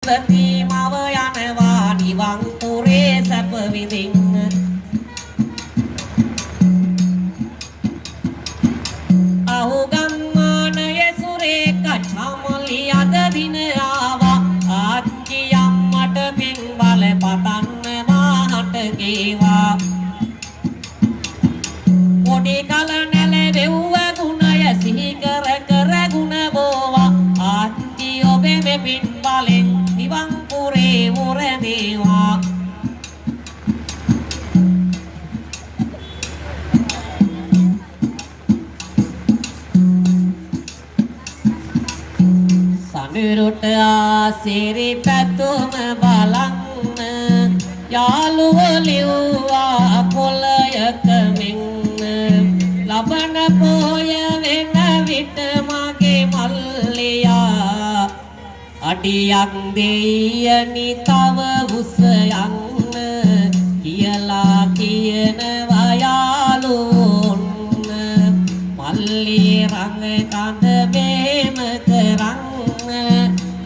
ප්‍රතිමව යනවා නිවන් පුරේ සැප විඳින්න අහුගම්මානයේ සුරේක චමලි අද දින ආවා ආච්චි අම්මට පින් බල පතන්න මාහට ගේවා පොඩි කල නැලෙව්ව ගුණය සිහි කර කර ගුණ බෝවා ආච්චි ඔබේ මෙපින් බලෙන් නිවන් පුරේ මුරදේවා සඳුරුට ආසිරි පැතුම බලන්න යාළුවෝ ලිව්වා කොළයක මෙන්න ලබන පොය වෙන විට මගේ මල්ලියා අඩියක් දෙයනි තව උස යන්න කියලා කියනවා යාළුවෝන් මල්ලි රංග කඳ බේම කරන්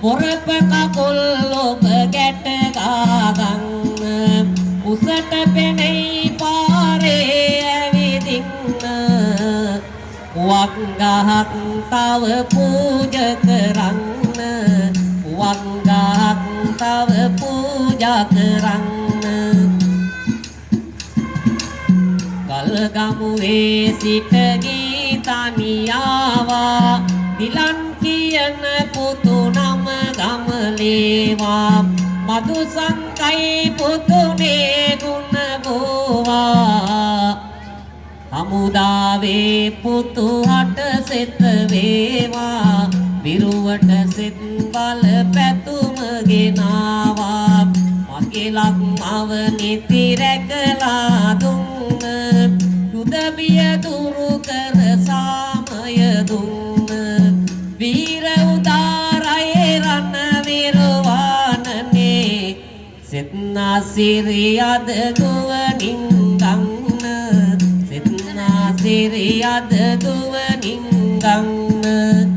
පොරප කකුල් ඔබ ගැට ගාගන්න උසට පෙනෙයි පාරේ ඇවිදින්න වංගහක් තව පූජ කරන්න වංගහක් තව පූජා කරන්න කල්ගමුවේ සිට ගීතනියාවා දිලන් කියන පුතු නම ගමලේවා මధు සංකයි පුතුනේ ගුණ බෝවා හමුදාවේ පුතු හට සෙත වේවා විරුවට සෙත් බල පැතුම ගෙනාවා මගේ ලක්මව නිති රැකලා දුන්න දුදබිය දුරු කර සාමය දුන්න වීර උදාරයේ රණ විරවානනේ සෙත්නා සිරි අද ගුවනින් ගන්න සෙත්නා සිරි අද ගුවනින් ගන්න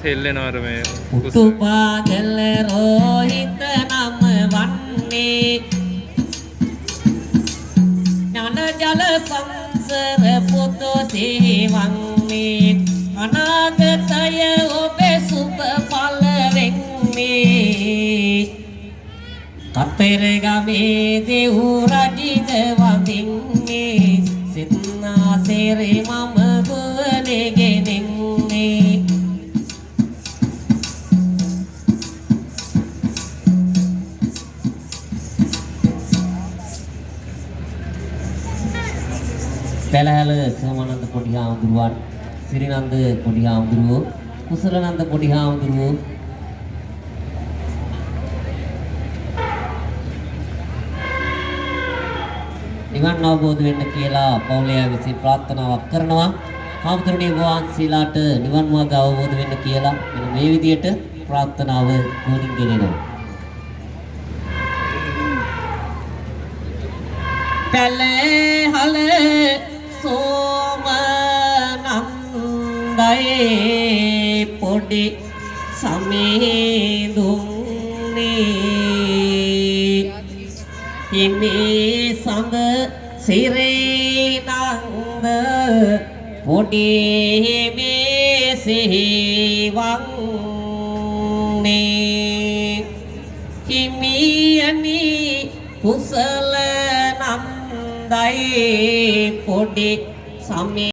හෙල්ලෙනවර මේ උතුපාගල රෝහිත නම වන්නේ ඥාන ජල සංසර පුතු සේවන්නේ අනාගතය ඔබේ සුබ ඵල වෙන්නේ කතරගමේ දෙව් රජිත වදින්නේ සිත්නා සේරේ මම ගුවනේ ගෙනෙන්නේ පැලහැල සෝමානන්ද පොඩි හාමුදුරුවන් සිරිනන්ද පොඩි හාමුදුරුවෝ කුසලනන්ද පොඩි හාමුදුරුවෝ නිවන් අවබෝධ වෙන්න කියලා පවුලේ විසින් ප්‍රාර්ථනාවක් කරනවා හාමුදුරනේ වහන්සේලාට නිවන් මාර්ග අවබෝධ වෙන්න කියලා මෙන්න මේ විදියට ප්‍රාර්ථනාව ගොනින් ගෙනෙනවා පැලහැල සෝමනන්දයේ පොඩි සමේදුන්නේ හිමේ සඳ සිරේ නන්ද පොඩි හිමේ සිහිවන්නේ හිමියනි කුසල නන්දයේ පොඩි සමේ